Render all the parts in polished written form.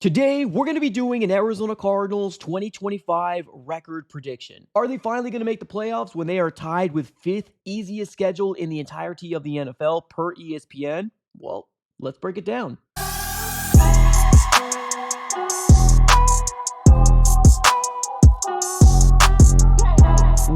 Today, we're going to be doing an Arizona Cardinals 2025 record prediction. Are they finally going to make the playoffs when they are tied with fifth easiest schedule in the entirety of the NFL per ESPN? Well, let's break it down.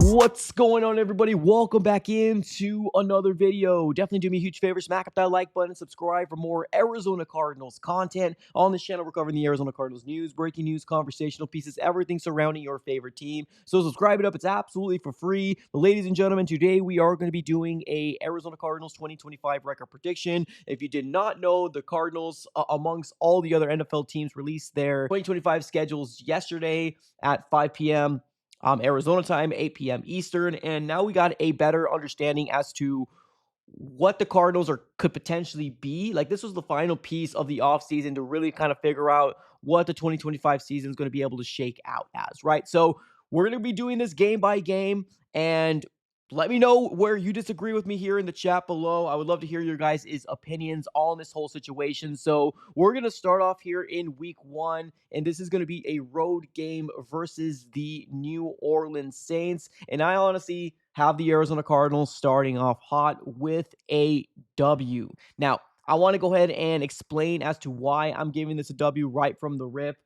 What's going on, everybody? Welcome back into another video. Definitely do me a huge favor, smack up that like button, subscribe for more Arizona Cardinals content. On this channel, we're covering the Arizona Cardinals news, breaking news, conversational pieces, everything surrounding your favorite team. So subscribe it up. It's absolutely for free. But ladies and gentlemen, today we are going to be doing a Arizona Cardinals 2025 record prediction. If you did not know, the Cardinals, amongst all the other NFL teams, released their 2025 schedules yesterday at 5 p.m. Arizona time, 8 p.m. Eastern, and now we got a better understanding as to what the Cardinals could potentially be. Like, this was the final piece of the offseason to really kind of figure out what the 2025 season is going to be able to shake out as, right? So we're going to be doing this game by game, and let me know where you disagree with me here in the chat below. I would love to hear your guys' opinions on this whole situation. So we're going to start off here in week one, and this is going to be a road game versus the New Orleans Saints. And I honestly have the Arizona Cardinals starting off hot with a W. Now, I want to go ahead and explain as to why I'm giving this a W right from the rip.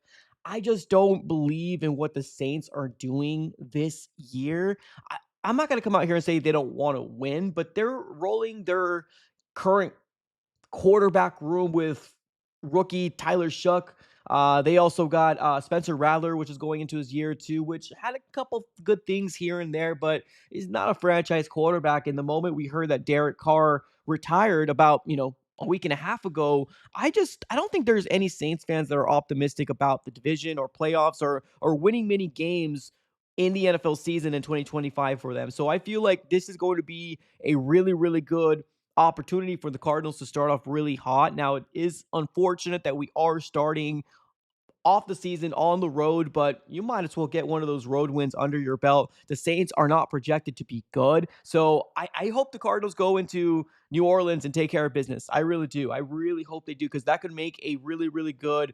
I just don't believe in what the Saints are doing this year. I'm not going to come out here and say they don't want to win, but they're rolling their current quarterback room with rookie Tyler Shuck. They also got Spencer Rattler, which is going into his year two, which had a couple good things here and there, but is not a franchise quarterback. In the moment we heard that Derek Carr retired about, a week and a half ago, I don't think there's any Saints fans that are optimistic about the division or playoffs or winning many games in the NFL season in 2025 for them. So I feel like this is going to be a really, really good opportunity for the Cardinals to start off really hot. Now, it is unfortunate that we are starting off the season on the road, but you might as well get one of those road wins under your belt. The Saints are not projected to be good. So I hope the Cardinals go into New Orleans and take care of business. I really do. I really hope they do, because that could make a really, really good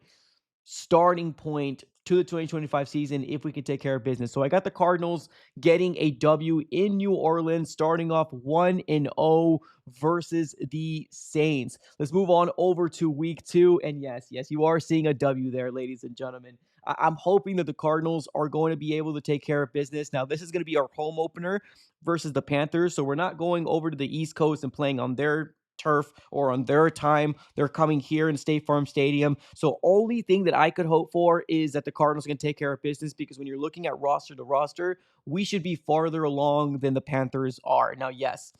starting point to the 2025 season if we can take care of business. So I got the Cardinals getting a W in New Orleans, starting off 1-0 versus the Saints. Let's move on over to week two. And yes, you are seeing a W there, ladies and gentlemen. I'm hoping that the Cardinals are going to be able to take care of business. Now, this is going to be our home opener versus the Panthers. So we're not going over to the East Coast and playing on their turf or on their time. They're coming here in State Farm Stadium. So only thing that I could hope for is that the Cardinals can take care of business, because when you're looking at roster to roster, we should be farther along than the Panthers are. Now, yes,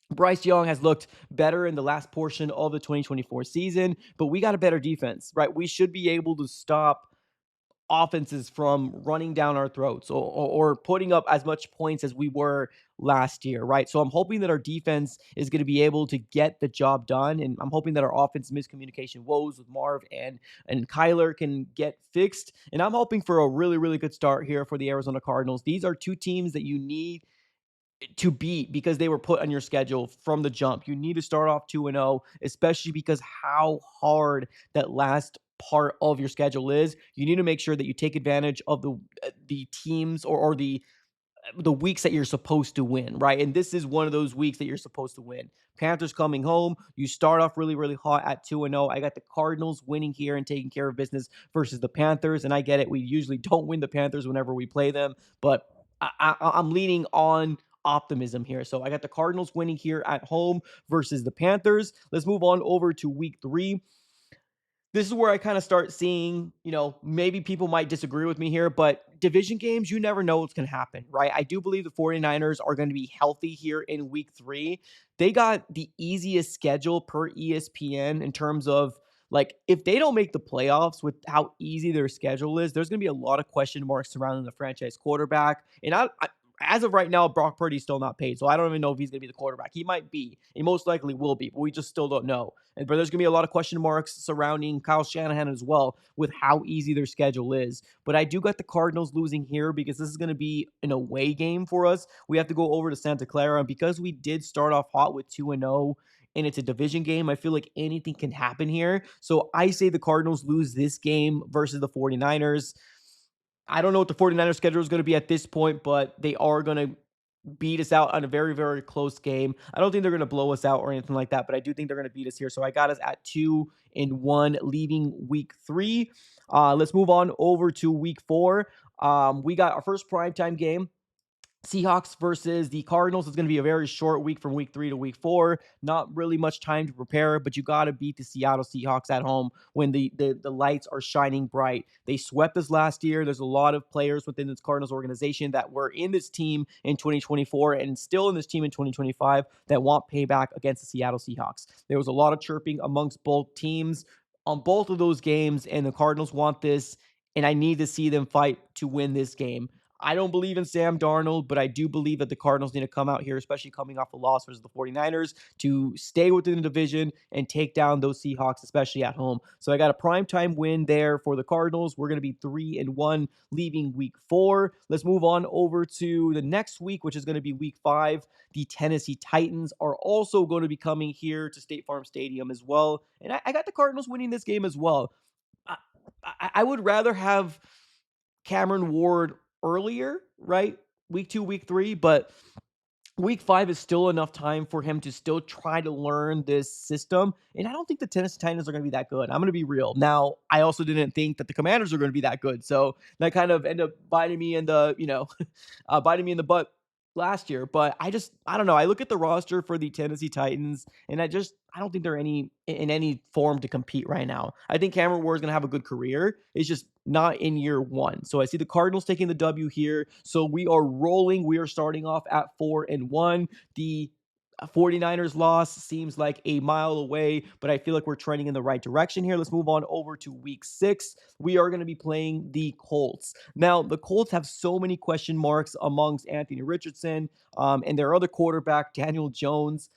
Bryce Young has looked better in the last portion of the 2024 season, but we got a better defense, right? We should be able to stop offenses from running down our throats or putting up as much points as we were last year, right? So I'm hoping that our defense is going to be able to get the job done, and I'm hoping that our offense miscommunication woes with Marv and Kyler can get fixed. And I'm hoping for a really, really good start here for the Arizona Cardinals. These are two teams that you need to beat because they were put on your schedule from the jump. You need to start off 2-0, especially because how hard that last part of your schedule is. You need to make sure that you take advantage of the teams or the weeks that you're supposed to win, right? And this is one of those weeks that you're supposed to win. Panthers coming home. You start off really, really hot at 2-0. I got the Cardinals winning here and taking care of business versus the Panthers. And I get it. We usually don't win the Panthers whenever we play them, but I'm leaning on optimism here. So I got the Cardinals winning here at home versus the Panthers. Let's move on over to week three. This is where I kind of start seeing, maybe people might disagree with me here, but division games, you never know what's going to happen, right? I do believe the 49ers are going to be healthy here in week three. They got the easiest schedule per ESPN in terms of, like, if they don't make the playoffs with how easy their schedule is, there's going to be a lot of question marks surrounding the franchise quarterback. And as of right now, Brock Purdy's still not paid, so I don't even know if he's going to be the quarterback. He might be. He most likely will be, but we just still don't know. But there's going to be a lot of question marks surrounding Kyle Shanahan as well with how easy their schedule is. But I do got the Cardinals losing here because this is going to be an away game for us. We have to go over to Santa Clara, and because we did start off hot with 2-0, and it's a division game. I feel like anything can happen here. So I say the Cardinals lose this game versus the 49ers. I don't know what the 49ers schedule is going to be at this point, but they are going to beat us out on a very, very close game. I don't think they're going to blow us out or anything like that, but I do think they're going to beat us here. So I got us at 2-1 leaving week 3. Let's move on over to week 4. We got our first primetime game. Seahawks versus the Cardinals is going to be a very short week from week 3 to week 4. Not really much time to prepare, but you got to beat the Seattle Seahawks at home when the lights are shining bright. They swept us last year. There's a lot of players within this Cardinals organization that were in this team in 2024 and still in this team in 2025 that want payback against the Seattle Seahawks. There was a lot of chirping amongst both teams on both of those games, and the Cardinals want this, and I need to see them fight to win this game. I don't believe in Sam Darnold, but I do believe that the Cardinals need to come out here, especially coming off a loss versus the 49ers, to stay within the division and take down those Seahawks, especially at home. So I got a primetime win there for the Cardinals. We're going to be 3-1 leaving week 4. Let's move on over to the next week, which is going to be week 5. The Tennessee Titans are also going to be coming here to State Farm Stadium as well. And I got the Cardinals winning this game as well. I would rather have Cameron Ward earlier, right? Week 2, week 3, but week 5 is still enough time for him to still try to learn this system. And I don't think the Tennessee Titans are going to be that good. I'm going to be real. Now, I also didn't think that the Commanders are going to be that good. So that kind of ended up biting me in the, biting me in the butt last year. But I don't know. I look at the roster for the Tennessee Titans, and I don't think they're in any form to compete right now. I think Cameron Ward is going to have a good career. It's just not in year 1. So I see the Cardinals taking the W here. So we are rolling. We are starting off at 4-1. The 49ers loss seems like a mile away, but I feel like we're trending in the right direction here. Let's move on over to week 6. We are going to be playing the Colts. Now, the Colts have so many question marks amongst Anthony Richardson and their other quarterback, Daniel Jones.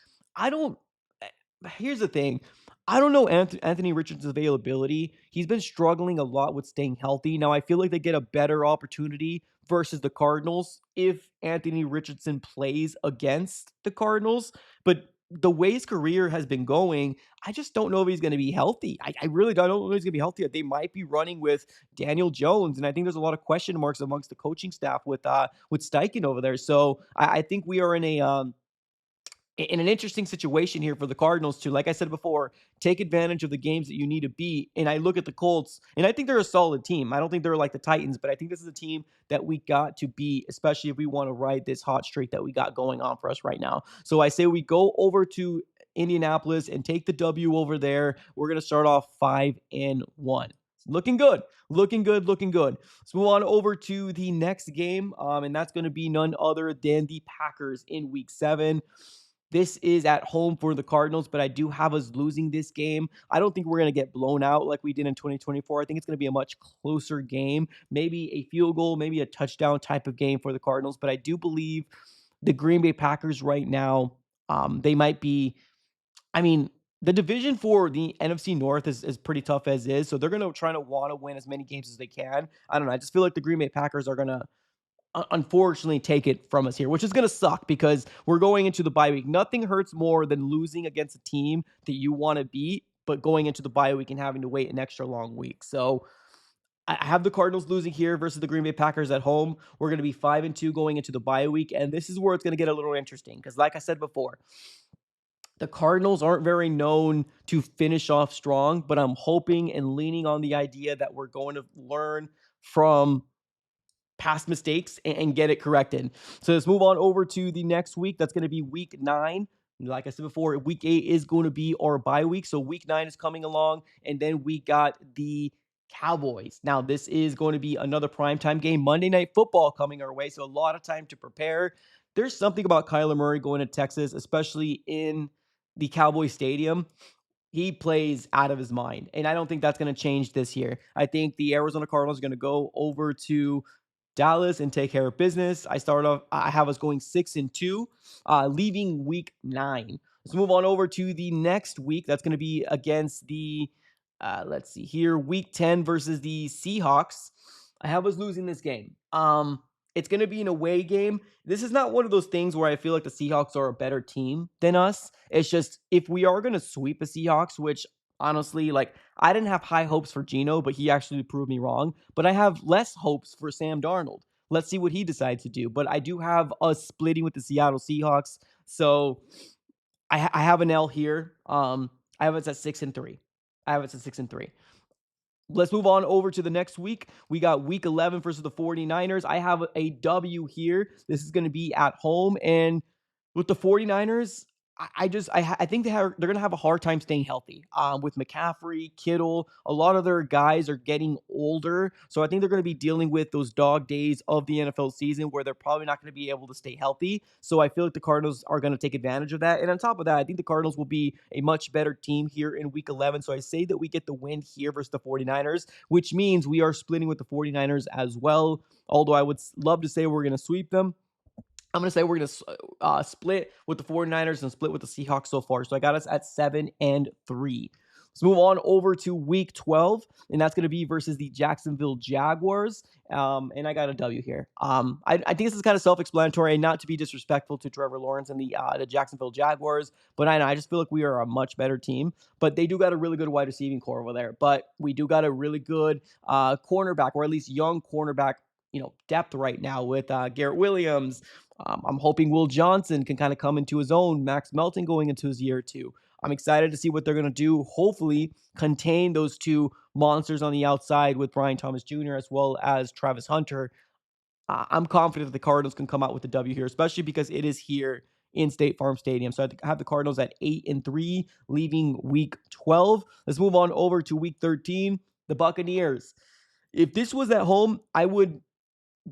Here's the thing. I don't know Anthony Richardson's availability. He's been struggling a lot with staying healthy. Now, I feel like they get a better opportunity versus the Cardinals if Anthony Richardson plays against the Cardinals. But the way his career has been going, I just don't know if he's going to be healthy. I really don't know if he's going to be healthy. They might be running with Daniel Jones, and I think there's a lot of question marks amongst the coaching staff with Steichen over there. So I think we are in an interesting situation here for the Cardinals to, like I said before, take advantage of the games that you need to beat. And I look at the Colts, and I think they're a solid team. I don't think they're like the Titans, but I think this is a team that we got to beat, especially if we want to ride this hot streak that we got going on for us right now. So I say we go over to Indianapolis and take the W over there. We're going to start off 5-1. Looking good. Looking good. Let's move on over to the next game, and that's going to be none other than the Packers in week 7. This is at home for the Cardinals, but I do have us losing this game. I don't think we're going to get blown out like we did in 2024. I think it's going to be a much closer game, maybe a field goal, maybe a touchdown type of game for the Cardinals. But I do believe the Green Bay Packers right now, they might be, the division for the NFC North is pretty tough as is. So they're going to try to want to win as many games as they can. I don't know. I just feel like the Green Bay Packers are going to unfortunately take it from us here, which is going to suck because we're going into the bye week. Nothing hurts more than losing against a team that you want to beat, but going into the bye week and having to wait an extra long week. So I have the Cardinals losing here versus the Green Bay Packers at home. We're going to be 5-2 going into the bye week, and this is where it's going to get a little interesting because, like I said before, the Cardinals aren't very known to finish off strong, but I'm hoping and leaning on the idea that we're going to learn from past mistakes and get it corrected. So let's move on over to the next week. That's going to be week 9. Like I said before, week 8 is going to be our bye week. So week 9 is coming along. And then we got the Cowboys. Now, this is going to be another primetime game, Monday Night Football coming our way. So a lot of time to prepare. There's something about Kyler Murray going to Texas, especially in the Cowboys Stadium. He plays out of his mind. And I don't think that's going to change this year. I think the Arizona Cardinals are going to go over to Dallas and take care of business. I have us going 6-2, leaving week 9. Let's move on over to the next week. That's going to be against the, let's see here, week 10 versus the Seahawks. I have us losing this game. It's going to be an away game. This is not one of those things where I feel like the Seahawks are a better team than us. It's just if we are going to sweep the Seahawks, which honestly, like I didn't have high hopes for Geno, but he actually proved me wrong. But I have less hopes for Sam Darnold. Let's see what he decides to do. But I do have us splitting with the Seattle Seahawks. So I have an L here. I have it at 6-3. I have it at 6-3. Let's move on over to the next week. We got week 11 versus the 49ers. I have a W here. This is going to be at home. And with the 49ers, I think they're going to have a hard time staying healthy. With McCaffrey, Kittle, a lot of their guys are getting older, so I think they're going to be dealing with those dog days of the NFL season where they're probably not going to be able to stay healthy. So I feel like the Cardinals are going to take advantage of that. And on top of that, I think the Cardinals will be a much better team here in Week 11. So I say that we get the win here versus the 49ers, which means we are splitting with the 49ers as well. Although I would love to say we're going to sweep them, I'm going to say we're going to split with the 49ers and split with the Seahawks so far. So I got us at 7-3. Let's move on over to week 12, and that's going to be versus the Jacksonville Jaguars. And I got a W here. I think this is kind of self-explanatory, not to be disrespectful to Trevor Lawrence and the Jacksonville Jaguars, but I just feel like we are a much better team. But they do got a really good wide receiving core over there. But we do got a really good cornerback, or at least young cornerback, depth right now with Garrett Williams. I'm hoping Will Johnson can kind of come into his own. Max Melton going into his year 2. I'm excited to see what they're going to do. Hopefully, contain those two monsters on the outside with Brian Thomas Jr. as well as Travis Hunter. I'm confident that the Cardinals can come out with a W here, especially because it is here in State Farm Stadium. So I have the Cardinals at 8-3, leaving week 12. Let's move on over to week 13, the Buccaneers. If this was at home, I would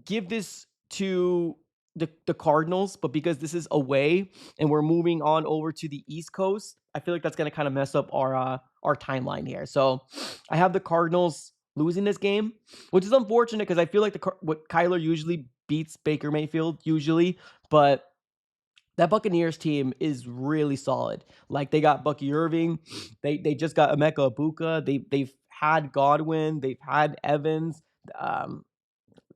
give this to the Cardinals, but because this is away and we're moving on over to the East Coast, I feel like that's going to kind of mess up our timeline here. So I have the Cardinals losing this game, which is unfortunate because I feel like what Kyler usually beats Baker Mayfield usually, but that Buccaneers team is really solid. Like they got Bucky Irving, they just got Emeka Ibuka, they've had Godwin, they've had Evans.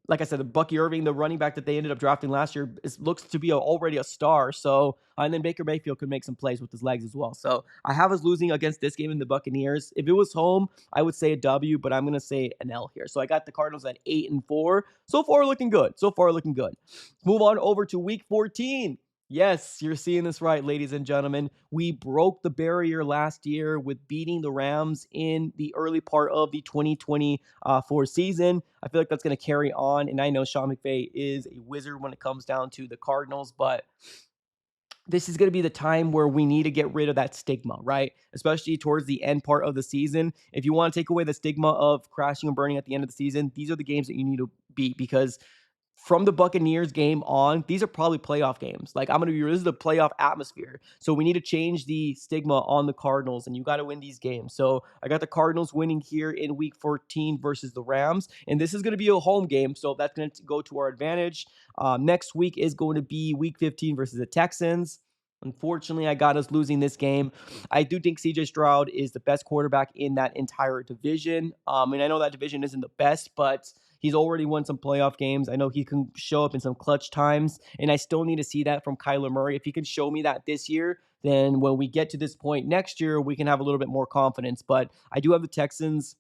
Like I said, the Bucky Irving, the running back that they ended up drafting last year, looks to be already a star. So, and then Baker Mayfield could make some plays with his legs as well. So I have us losing against this game in the Buccaneers. If it was home, I would say a W, but I'm going to say an L here. So I got the Cardinals at 8-4. So far looking good. Move on over to week 14. Yes, you're seeing this right, ladies and gentlemen. We broke the barrier last year with beating the Rams in the early part of the 2024 season. I feel like that's going to carry on, and I know Sean McVay is a wizard when it comes down to the Cardinals, but this is going to be the time where we need to get rid of that stigma, right? Especially towards the end part of the season. If you want to take away the stigma of crashing and burning at the end of the season, these are the games that you need to beat, because from the Buccaneers game on, these are probably playoff games. Like, I'm going to be, this is the playoff atmosphere. So we need to change the stigma on the Cardinals, and you got to win these games. So I got the Cardinals winning here in week 14 versus the Rams. And this is going to be a home game, so that's going to go to our advantage. Next week is going to be week 15 versus the Texans. Unfortunately, I got us losing this game. I do think CJ Stroud is the best quarterback in that entire division. And I know that division isn't the best, but he's already won some playoff games. I know he can show up in some clutch times, and I still need to see that from Kyler Murray. If he can show me that this year, then when we get to this point next year, we can have a little bit more confidence. But I do have the Texans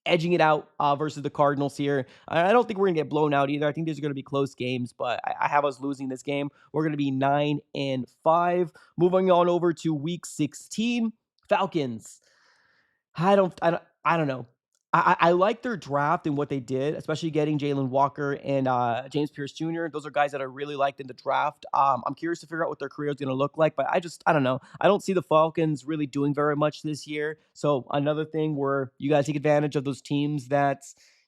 edging it out versus the Cardinals here. I don't think we're going to get blown out either. I think these are going to be close games, but I have us losing this game. We're going to be 9-5. Moving on over to week 16, Falcons. I don't know. I like their draft and what they did, especially getting Jalen Walker and James Pierce Jr. Those are guys that I really liked in the draft. I'm curious to figure out what their career is going to look like, but I don't know. I don't see the Falcons really doing very much this year. So another thing where you got to take advantage of those teams that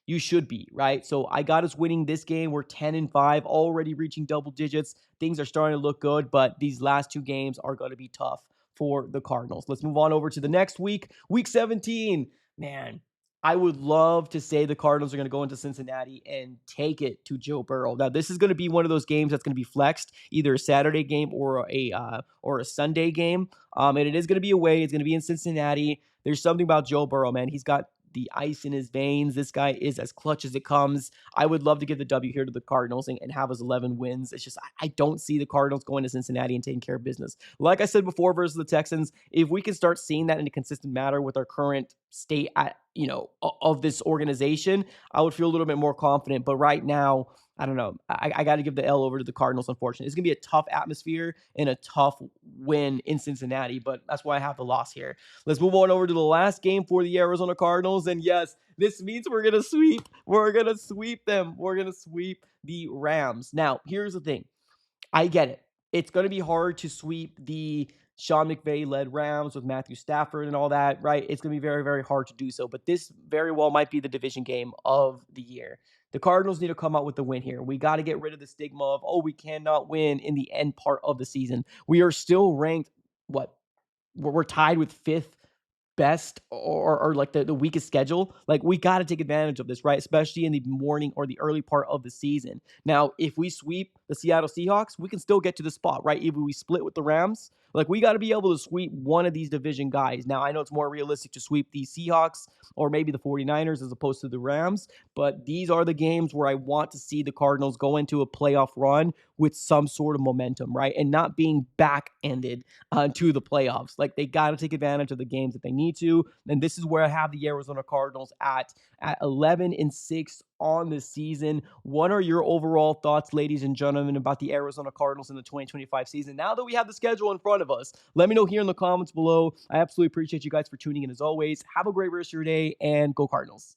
you should be, right? So I got us winning this game. We're 10-5, already reaching double digits. Things are starting to look good, but these last two games are going to be tough for the Cardinals. Let's move on over to the next week, week 17. Man, I would love to say the Cardinals are going to go into Cincinnati and take it to Joe Burrow. Now, this is going to be one of those games that's going to be flexed, either a Saturday game or a Sunday game. And it is going to be away. It's going to be in Cincinnati. There's something about Joe Burrow, man. He's got the ice in his veins. This guy is as clutch as it comes. I would love to give the W here to the Cardinals and have us 11 wins. It's just, I don't see the Cardinals going to Cincinnati and taking care of business. Like I said before, versus the Texans, if we can start seeing that in a consistent manner with our current state at, of this organization, I would feel a little bit more confident. But right now, I don't know. I got to give the L over to the Cardinals, unfortunately. It's going to be a tough atmosphere and a tough win in Cincinnati, but that's why I have the loss here. Let's move on over to the last game for the Arizona Cardinals. And yes, this means we're going to sweep. We're going to sweep them. We're going to sweep the Rams. Now, here's the thing. I get it. It's going to be hard to sweep the Sean McVay-led Rams with Matthew Stafford and all that, right? It's going to be very, very hard to do so. But this very well might be the division game of the year. The Cardinals need to come out with the win here. We got to get rid of the stigma of, oh, we cannot win in the end part of the season. We are still ranked, what? We're tied with fifth best or like the weakest schedule. Like, we got to take advantage of this, right? Especially in the morning or the early part of the season. Now, if we sweep the Seattle Seahawks, we can still get to the spot, right? If we split with the Rams, like, we got to be able to sweep one of these division guys. Now, I know it's more realistic to sweep the Seahawks or maybe the 49ers as opposed to the Rams, but these are the games where I want to see the Cardinals go into a playoff run with some sort of momentum, right? And not being back-ended to the playoffs. Like, they got to take advantage of the games that they need to. And this is where I have the Arizona Cardinals at 11-6 on the season. What are your overall thoughts, ladies and gentlemen, about the Arizona Cardinals in the 2025 season? Now that we have the schedule in front of us, let me know here in the comments below. I absolutely appreciate you guys for tuning in as always. Have a great rest of your day and go Cardinals.